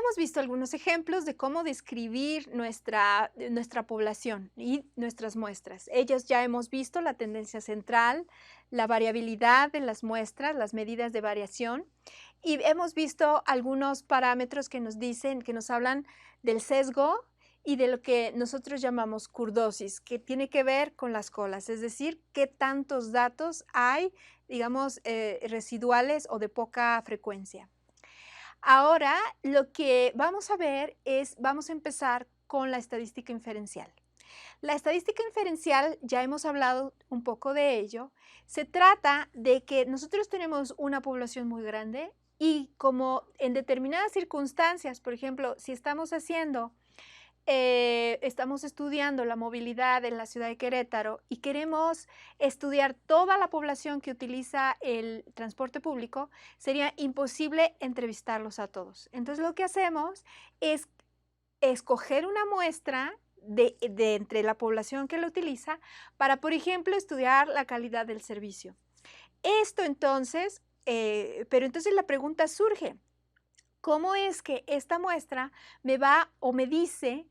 hemos visto algunos ejemplos de cómo describir nuestra población y nuestras muestras. Ellos ya hemos visto la tendencia central, la variabilidad de las muestras, las medidas de variación, y hemos visto algunos parámetros que nos dicen, que nos hablan del sesgo y de lo que nosotros llamamos kurdosis, que tiene que ver con las colas, es decir, qué tantos datos hay, digamos, residuales o de poca frecuencia. Ahora lo que vamos a ver es, vamos a empezar con la estadística inferencial. La estadística inferencial, ya hemos hablado un poco de ello, se trata de que nosotros tenemos una población muy grande y como en determinadas circunstancias, por ejemplo, si estamos estudiando la movilidad en la ciudad de Querétaro y queremos estudiar toda la población que utiliza el transporte público, sería imposible entrevistarlos a todos. Entonces, lo que hacemos es escoger una muestra de entre la población que lo utiliza para, por ejemplo, estudiar la calidad del servicio. Esto entonces, pero entonces la pregunta surge, ¿cómo es que esta muestra me va o me dice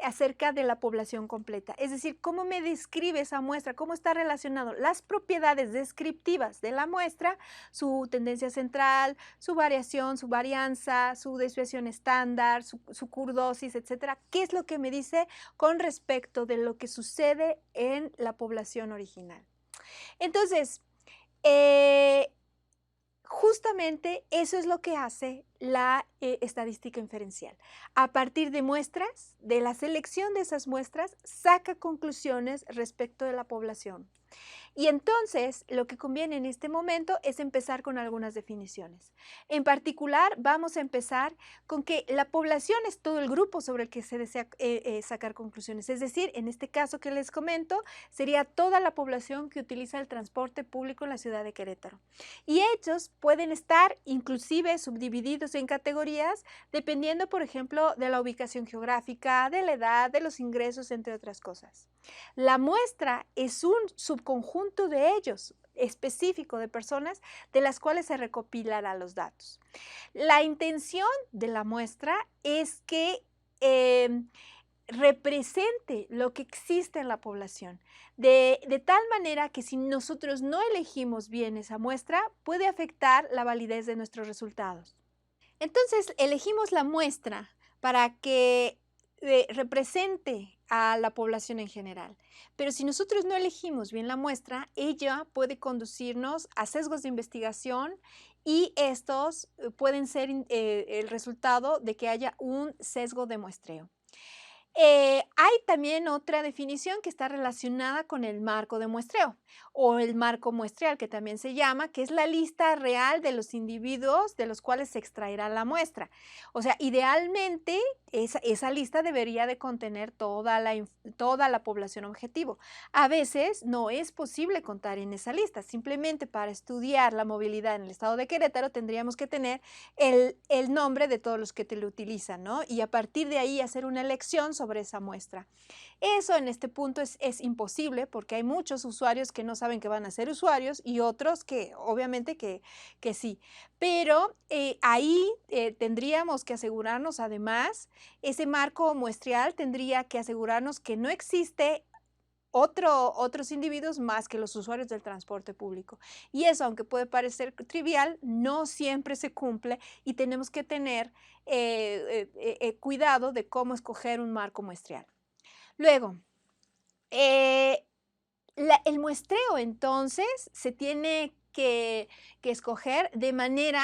acerca de la población completa? Es decir, ¿cómo me describe esa muestra? ¿Cómo está relacionado las propiedades descriptivas de la muestra, su tendencia central, su variación, su varianza, su desviación estándar, su kurdosis, etcétera? ¿Qué es lo que me dice con respecto de lo que sucede en la población original? Entonces, eh, justamente eso es lo que hace la estadística inferencial. A partir de muestras, de la selección de esas muestras, saca conclusiones respecto de la población. Y entonces, lo que conviene en este momento es empezar con algunas definiciones. En particular, vamos a empezar con que la población es todo el grupo sobre el que se desea sacar conclusiones. Es decir, en este caso que les comento, sería toda la población que utiliza el transporte público en la ciudad de Querétaro. Y ellos pueden estar inclusive subdivididos en categorías dependiendo, por ejemplo, de la ubicación geográfica, de la edad, de los ingresos, entre otras cosas. La muestra es un subconjunto de ellos, específico de personas de las cuales se recopilarán los datos. La intención de la muestra es que represente lo que existe en la población, de tal manera que si nosotros no elegimos bien esa muestra, puede afectar la validez de nuestros resultados. Entonces, elegimos la muestra para que represente a la población en general. Pero si nosotros no elegimos bien la muestra, ella puede conducirnos a sesgos de investigación y estos pueden ser el resultado de que haya un sesgo de muestreo. Hay también otra definición que está relacionada con el marco de muestreo o el marco muestreal, que también se llama, que es la lista real de los individuos de los cuales se extraerá la muestra. O sea, idealmente esa lista debería de contener toda la población objetivo. A veces no es posible contar en esa lista. Simplemente para estudiar la movilidad en el estado de Querétaro tendríamos que tener el nombre de todos los que te lo utilizan, ¿no? Y a partir de ahí hacer una elección sobre esa muestra. Eso en este punto es imposible porque hay muchos usuarios que no saben que van a ser usuarios y otros que obviamente que sí. Pero ahí tendríamos que asegurarnos además, ese marco muestreal tendría que asegurarnos que no existe otros individuos más que los usuarios del transporte público. Y eso, aunque puede parecer trivial, no siempre se cumple y tenemos que tener cuidado de cómo escoger un marco muestreal. Luego, el muestreo entonces se tiene que escoger de manera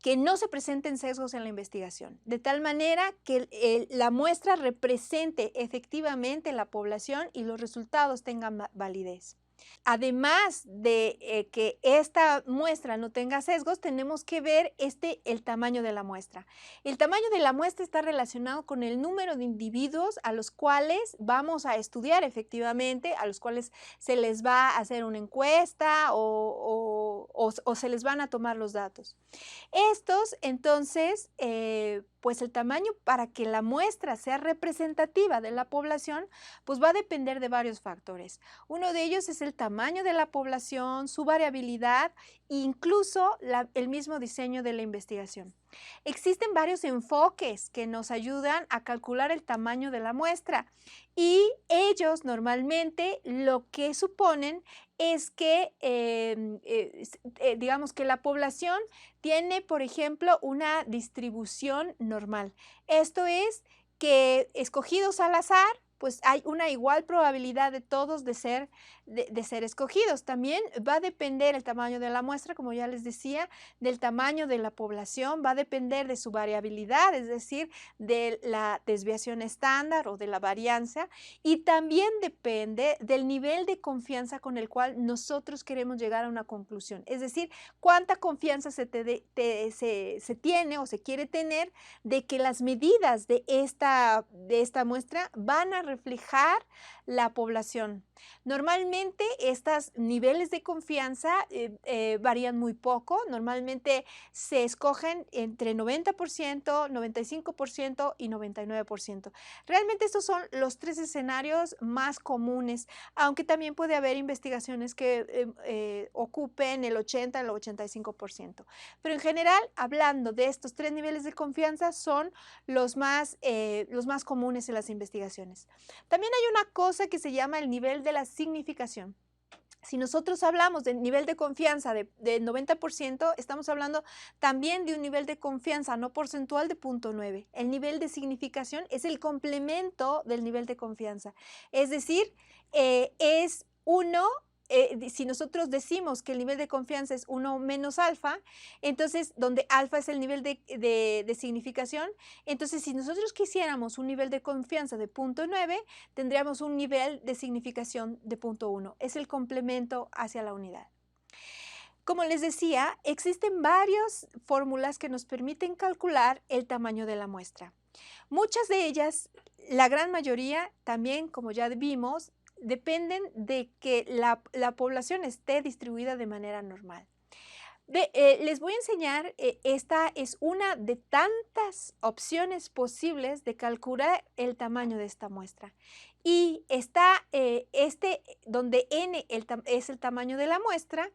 que no se presenten sesgos en la investigación, de tal manera que la muestra represente efectivamente la población y los resultados tengan validez. Además de que esta muestra no tenga sesgos, tenemos que ver el tamaño de la muestra. El tamaño de la muestra está relacionado con el número de individuos a los cuales vamos a estudiar efectivamente, a los cuales se les va a hacer una encuesta o se les van a tomar los datos. Estos, entonces, pues el tamaño para que la muestra sea representativa de la población, pues va a depender de varios factores. Uno de ellos es el tamaño de la población, su variabilidad e incluso el mismo diseño de la investigación. Existen varios enfoques que nos ayudan a calcular el tamaño de la muestra y ellos normalmente lo que suponen es que, digamos que la población tiene, por ejemplo, una distribución normal. Esto es que escogidos al azar, pues hay una igual probabilidad de todos de ser escogidos. También va a depender el tamaño de la muestra, como ya les decía, del tamaño de la población, va a depender de su variabilidad, es decir, de la desviación estándar o de la varianza, y también depende del nivel de confianza con el cual nosotros queremos llegar a una conclusión. Es decir, cuánta confianza se tiene o se quiere tener de que las medidas de esta muestra van a reflejar la población. Normalmente estos niveles de confianza varían muy poco. Normalmente se escogen entre 90%, 95% y 99%. Realmente estos son los tres escenarios más comunes, aunque también puede haber investigaciones que ocupen el 80 al 85%. Pero en general, hablando de estos tres niveles de confianza, son los más comunes en las investigaciones. También hay una cosa que se llama el nivel de la significación. Si nosotros hablamos del nivel de confianza de 90%, estamos hablando también de un nivel de confianza no porcentual de 0.9. El nivel de significación es el complemento del nivel de confianza. Es decir, es 1. Si nosotros decimos que el nivel de confianza es 1 menos alfa, entonces donde alfa es el nivel de significación, entonces si nosotros quisiéramos un nivel de confianza de 0.9, tendríamos un nivel de significación de 0.1. Es el complemento hacia la unidad. Como les decía, existen varias fórmulas que nos permiten calcular el tamaño de la muestra. Muchas de ellas, la gran mayoría, también como ya vimos, dependen de que la población esté distribuida de manera normal. Les voy a enseñar, esta es una de tantas opciones posibles de calcular el tamaño de esta muestra. Y está donde n es el tamaño de la muestra,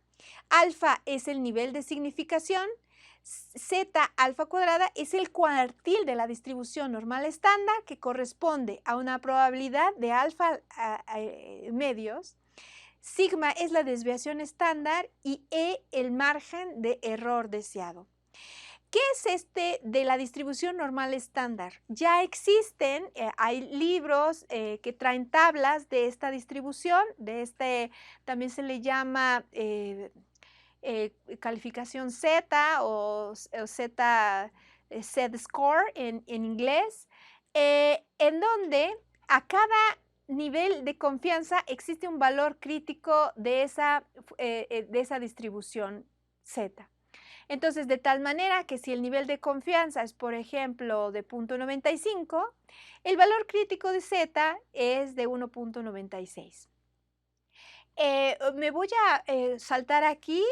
alfa es el nivel de significación, z alfa cuadrada es el cuartil de la distribución normal estándar, que corresponde a una probabilidad de alfa medios. Sigma es la desviación estándar y E el margen de error deseado. ¿Qué es de la distribución normal estándar? Ya existen, hay libros que traen tablas de esta distribución, también se le llama calificación Z o Z-score en inglés, en donde a cada nivel de confianza existe un valor crítico de esa distribución Z. Entonces, de tal manera que si el nivel de confianza es, por ejemplo, de 0.95, el valor crítico de Z es de 1.96. Me voy a saltar aquí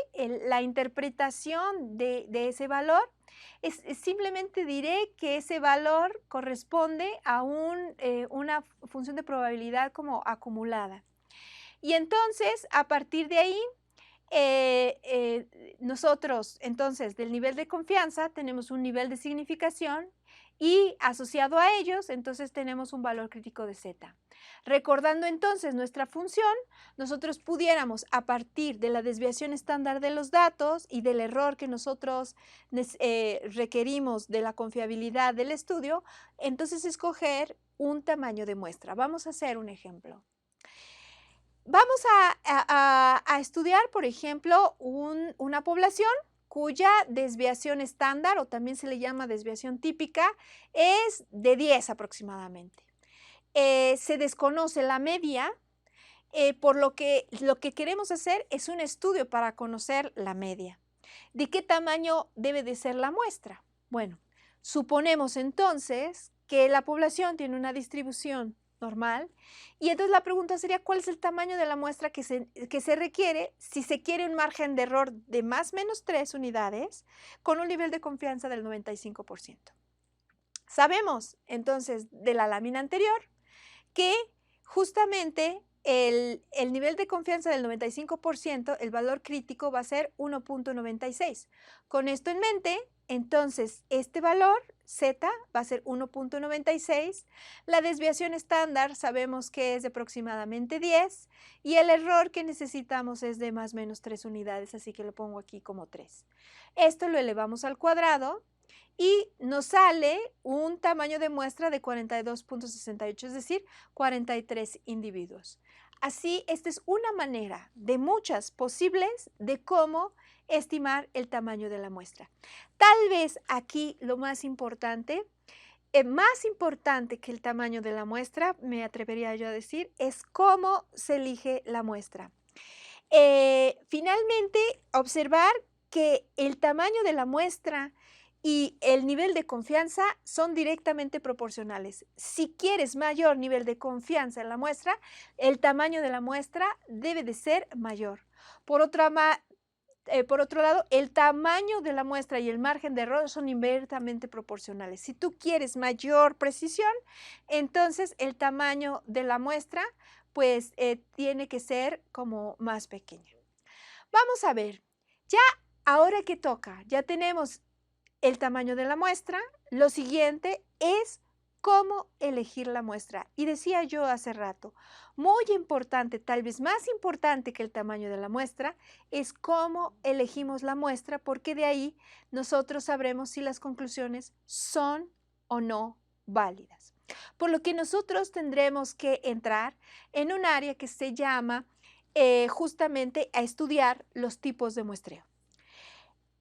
la interpretación de ese valor. Simplemente diré que ese valor corresponde a una función de probabilidad como acumulada. Y entonces, a partir de ahí, nosotros, entonces, del nivel de confianza, tenemos un nivel de significación y asociado a ellos, entonces, tenemos un valor crítico de Z. Recordando entonces nuestra función, nosotros pudiéramos, a partir de la desviación estándar de los datos y del error que nosotros requerimos de la confiabilidad del estudio, entonces escoger un tamaño de muestra. Vamos a hacer un ejemplo. Vamos a estudiar, por ejemplo, una población cuya desviación estándar, o también se le llama desviación típica, es de 10 aproximadamente. Se desconoce la media, por lo que queremos hacer es un estudio para conocer la media. ¿De qué tamaño debe de ser la muestra? Bueno, suponemos entonces que la población tiene una distribución normal y entonces la pregunta sería ¿cuál es el tamaño de la muestra que se requiere si se quiere un margen de error de más o menos 3 unidades con un nivel de confianza del 95%? Sabemos entonces de la lámina anterior que justamente el nivel de confianza del 95%, el valor crítico va a ser 1.96. Con esto en mente, entonces este valor Z va a ser 1.96. La desviación estándar sabemos que es de aproximadamente 10 y el error que necesitamos es de más o menos 3 unidades, así que lo pongo aquí como 3. Esto lo elevamos al cuadrado y nos sale un tamaño de muestra de 42.68, es decir, 43 individuos. Así, esta es una manera de muchas posibles de cómo estimar el tamaño de la muestra. Tal vez aquí lo más importante que el tamaño de la muestra, me atrevería yo a decir, es cómo se elige la muestra. Finalmente, observar que el tamaño de la muestra y el nivel de confianza son directamente proporcionales. Si quieres mayor nivel de confianza en la muestra, el tamaño de la muestra debe de ser mayor. Por otro lado, el tamaño de la muestra y el margen de error son inversamente proporcionales. Si tú quieres mayor precisión, entonces el tamaño de la muestra pues tiene que ser como más pequeño. Vamos a ver, ya ahora que toca, ya tenemos el tamaño de la muestra, lo siguiente es cómo elegir la muestra. Y decía yo hace rato, muy importante, tal vez más importante que el tamaño de la muestra, es cómo elegimos la muestra, porque de ahí nosotros sabremos si las conclusiones son o no válidas. Por lo que nosotros tendremos que entrar en un área que se llama justamente a estudiar los tipos de muestreo.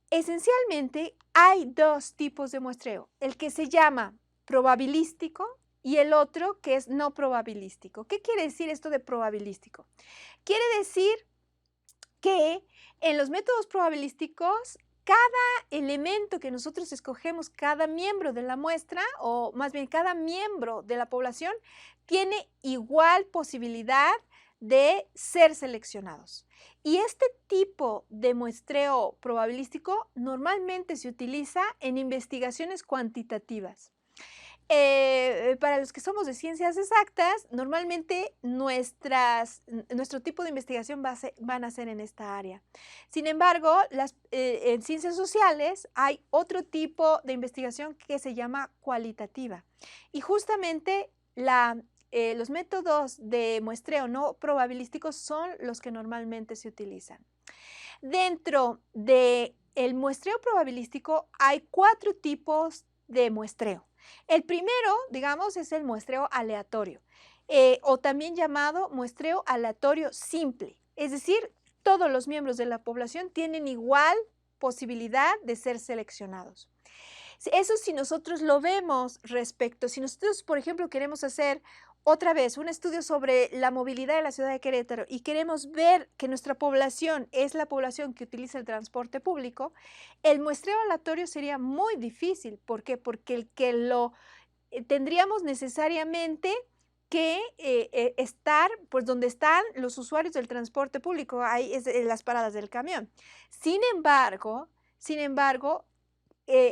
Esencialmente hay dos tipos de muestreo, el que se llama probabilístico y el otro que es no probabilístico. ¿Qué quiere decir esto de probabilístico? Quiere decir que en los métodos probabilísticos cada elemento que nosotros escogemos, cada miembro de la muestra o más bien cada miembro de la población tiene igual posibilidad de ser seleccionados. Y este tipo de muestreo probabilístico normalmente se utiliza en investigaciones cuantitativas. Para los que somos de ciencias exactas, normalmente nuestro tipo de investigación van a ser en esta área. Sin embargo, en ciencias sociales hay otro tipo de investigación que se llama cualitativa. Y justamente los métodos de muestreo no probabilísticos son los que normalmente se utilizan. Dentro del muestreo probabilístico hay 4 tipos de muestreo. El primero, digamos, es el muestreo aleatorio o también llamado muestreo aleatorio simple. Es decir, todos los miembros de la población tienen igual posibilidad de ser seleccionados. Eso si nosotros lo vemos si nosotros, por ejemplo, queremos hacer otra vez un estudio sobre la movilidad de la ciudad de Querétaro y queremos ver que nuestra población es la población que utiliza el transporte público, el muestreo aleatorio sería muy difícil. ¿Por qué? Porque tendríamos necesariamente que estar pues donde están los usuarios del transporte público, ahí es en las paradas del camión. Sin embargo,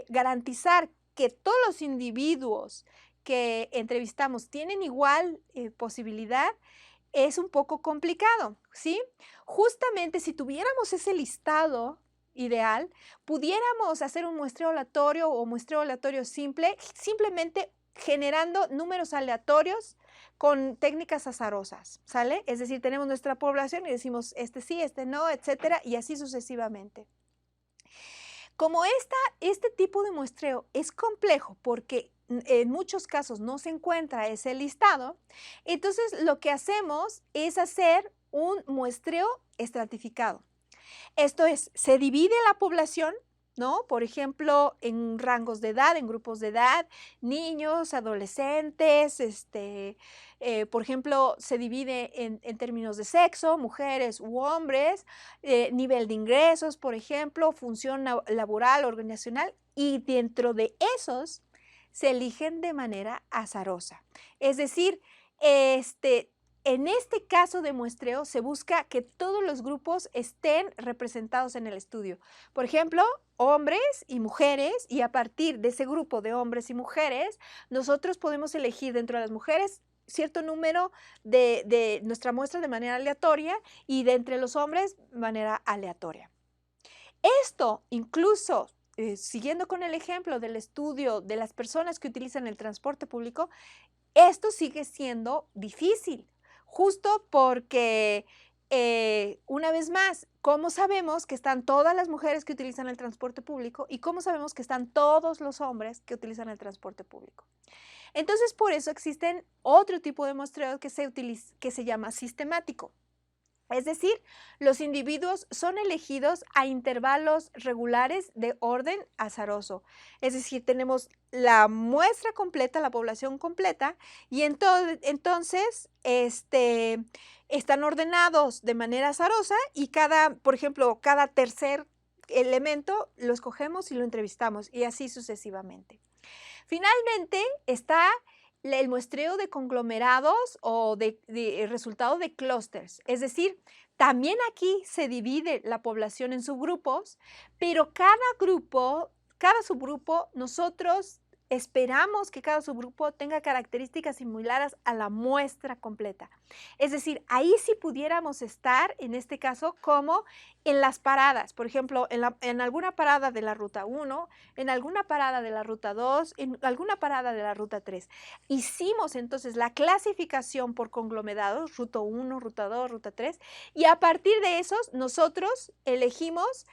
garantizar que todos los individuos que entrevistamos tienen igual posibilidad es un poco complicado, ¿sí? Justamente si tuviéramos ese listado ideal, pudiéramos hacer un muestreo aleatorio o muestreo aleatorio simple, simplemente generando números aleatorios con técnicas azarosas, ¿sale? Es decir, tenemos nuestra población y decimos este sí, este no, etcétera, y así sucesivamente. Como este tipo de muestreo es complejo porque en muchos casos no se encuentra ese listado, entonces lo que hacemos es hacer un muestreo estratificado. Esto es, se divide la población, ¿no? Por ejemplo, en rangos de edad, en grupos de edad, niños, adolescentes, por ejemplo, se divide en términos de sexo, mujeres u hombres, nivel de ingresos, por ejemplo, función laboral, organizacional, y dentro de esos se eligen de manera azarosa. Es decir, en este caso de muestreo se busca que todos los grupos estén representados en el estudio. Por ejemplo, hombres y mujeres, y a partir de ese grupo de hombres y mujeres, nosotros podemos elegir dentro de las mujeres cierto número de nuestra muestra de manera aleatoria y de entre los hombres de manera aleatoria. Esto incluso, siguiendo con el ejemplo del estudio de las personas que utilizan el transporte público, esto sigue siendo difícil, justo porque, una vez más, ¿cómo sabemos que están todas las mujeres que utilizan el transporte público y cómo sabemos que están todos los hombres que utilizan el transporte público? Entonces, por eso existen otro tipo de muestreo que se llama sistemático. Es decir, los individuos son elegidos a intervalos regulares de orden azaroso. Es decir, tenemos la muestra completa, la población completa, y entonces están ordenados de manera azarosa y por ejemplo, cada tercer elemento lo escogemos y lo entrevistamos, y así sucesivamente. Finalmente está el muestreo de conglomerados o de resultado de clústeres, es decir, también aquí se divide la población en subgrupos, pero cada subgrupo, nosotros esperamos que cada subgrupo tenga características similares a la muestra completa. Es decir, ahí sí pudiéramos estar, en este caso, como en las paradas, por ejemplo, en alguna parada de la ruta 1, en alguna parada de la ruta 2, en alguna parada de la ruta 3. Hicimos entonces la clasificación por conglomerados, ruta 1, ruta 2, ruta 3, y a partir de esos nosotros elegimos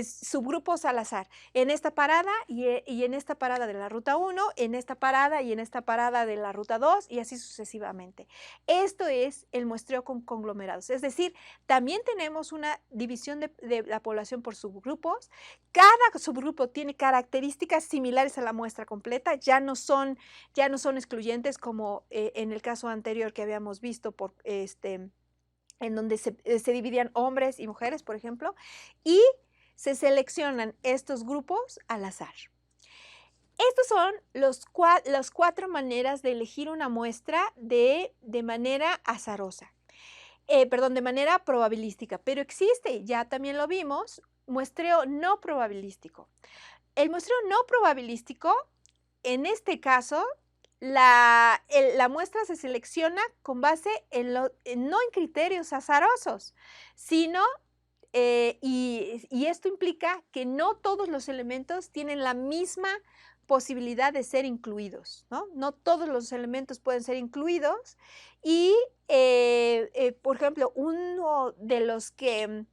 subgrupos al azar, en esta parada y en esta parada de la ruta 1, en esta parada y en esta parada de la ruta 2 y así sucesivamente. Esto es el muestreo con conglomerados, es decir, también tenemos una división de la población por subgrupos. Cada subgrupo tiene características similares a la muestra completa, ya no son excluyentes como en el caso anterior que habíamos visto por en donde se dividían hombres y mujeres, por ejemplo, y se seleccionan estos grupos al azar. Estos son las 4 maneras de elegir una muestra de manera azarosa, de manera probabilística, pero existe, ya también lo vimos, muestreo no probabilístico. El muestreo no probabilístico, en este caso, la muestra se selecciona con base no en criterios azarosos, sino, y esto implica que no todos los elementos tienen la misma posibilidad de ser incluidos, ¿no? No todos los elementos pueden ser incluidos y, por ejemplo, uno de los que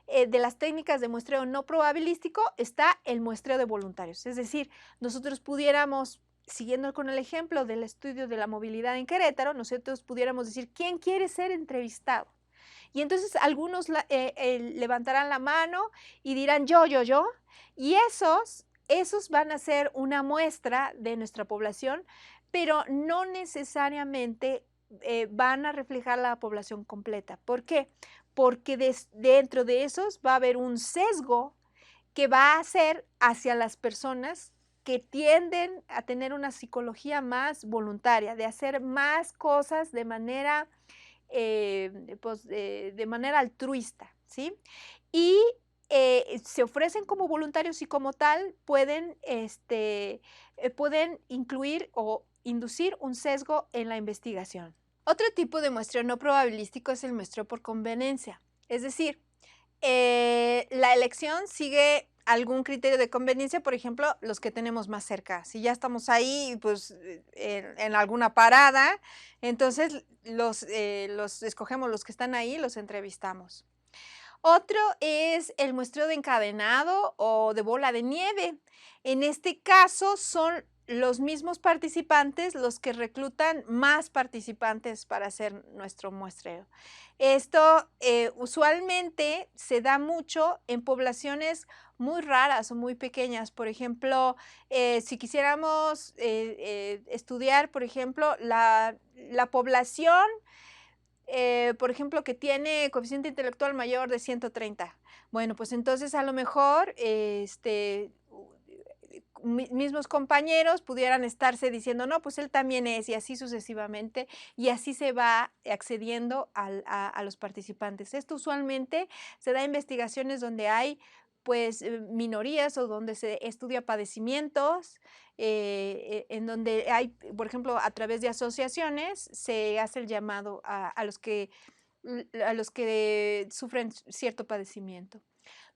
de las técnicas de muestreo no probabilístico está el muestreo de voluntarios, es decir, nosotros pudiéramos, siguiendo con el ejemplo del estudio de la movilidad en Querétaro, nosotros pudiéramos decir, ¿quién quiere ser entrevistado? Y entonces algunos levantarán la mano y dirán, yo, y esos van a ser una muestra de nuestra población, pero no necesariamente van a reflejar la población completa. ¿Por qué? Porque dentro de esos va a haber un sesgo que va a ser hacia las personas que tienden a tener una psicología más voluntaria, de hacer más cosas de manera, de manera altruista, ¿sí? Y se ofrecen como voluntarios y como tal pueden incluir o inducir un sesgo en la investigación. Otro tipo de muestreo no probabilístico es el muestreo por conveniencia, es decir, la elección sigue algún criterio de conveniencia, por ejemplo, los que tenemos más cerca. Si ya estamos ahí, pues en alguna parada, entonces los escogemos los que están ahí, los entrevistamos. Otro es el muestreo de encadenado o de bola de nieve. En este caso son los mismos participantes los que reclutan más participantes para hacer nuestro muestreo. Esto usualmente se da mucho en poblaciones muy raras o muy pequeñas. Por ejemplo, si quisiéramos estudiar, por ejemplo, la población, por ejemplo, que tiene coeficiente intelectual mayor de 130. Bueno, pues entonces a lo mejor mismos compañeros pudieran estarse diciendo, no, pues él también es, y así sucesivamente, y así se va accediendo a los participantes. Esto usualmente se da en investigaciones donde hay pues, minorías o donde se estudia padecimientos, en donde hay, por ejemplo, a través de asociaciones se hace el llamado a los que sufren cierto padecimiento.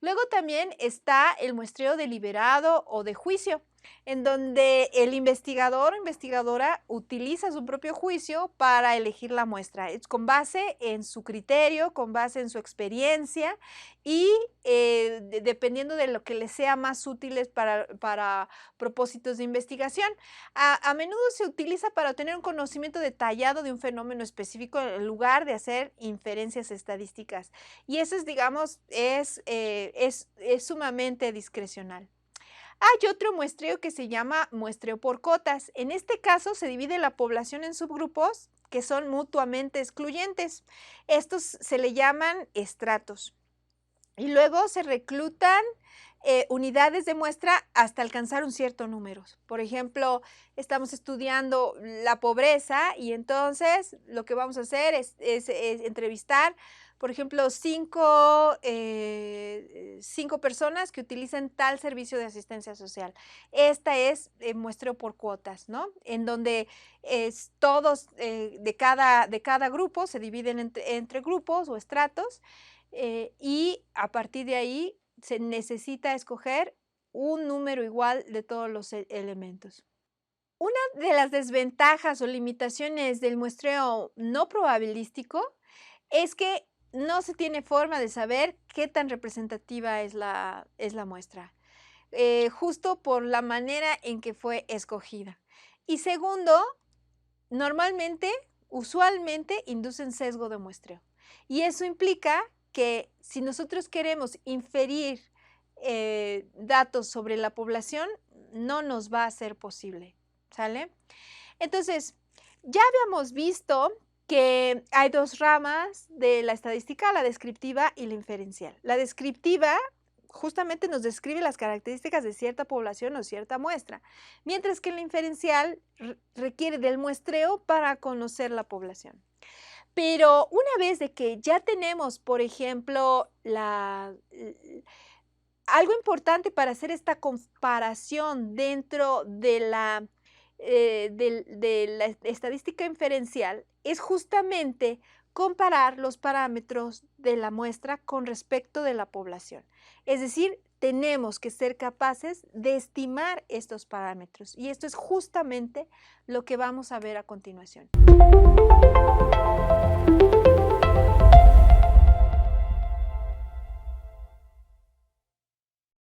Luego también está el muestreo deliberado o de juicio, en donde el investigador o investigadora utiliza su propio juicio para elegir la muestra. Es con base en su criterio, con base en su experiencia y dependiendo de lo que les sea más útiles para propósitos de investigación. A menudo se utiliza para obtener un conocimiento detallado de un fenómeno específico en lugar de hacer inferencias estadísticas. Y eso es, digamos, es sumamente discrecional. Hay otro muestreo que se llama muestreo por cotas. En este caso se divide la población en subgrupos que son mutuamente excluyentes. Estos se le llaman estratos. Y luego se reclutan unidades de muestra hasta alcanzar un cierto número. Por ejemplo, estamos estudiando la pobreza y entonces lo que vamos a hacer es entrevistar, por ejemplo, cinco personas que utilizan tal servicio de asistencia social. Esta es muestreo por cuotas, ¿no? En donde todos de cada grupo se dividen entre grupos o estratos y a partir de ahí se necesita escoger un número igual de todos los elementos. Una de las desventajas o limitaciones del muestreo no probabilístico es que no se tiene forma de saber qué tan representativa es la muestra, justo por la manera en que fue escogida. Y segundo, usualmente inducen sesgo de muestreo. Y eso implica que si nosotros queremos inferir datos sobre la población, no nos va a ser posible, ¿sale? Entonces, ya habíamos visto que hay dos ramas de la estadística, la descriptiva y la inferencial. La descriptiva justamente nos describe las características de cierta población o cierta muestra, mientras que la inferencial requiere del muestreo para conocer la población. Pero una vez de que ya tenemos, por ejemplo, algo importante para hacer esta comparación dentro de la estadística inferencial es justamente comparar los parámetros de la muestra con respecto de la población. Es decir, tenemos que ser capaces de estimar estos parámetros y esto es justamente lo que vamos a ver a continuación.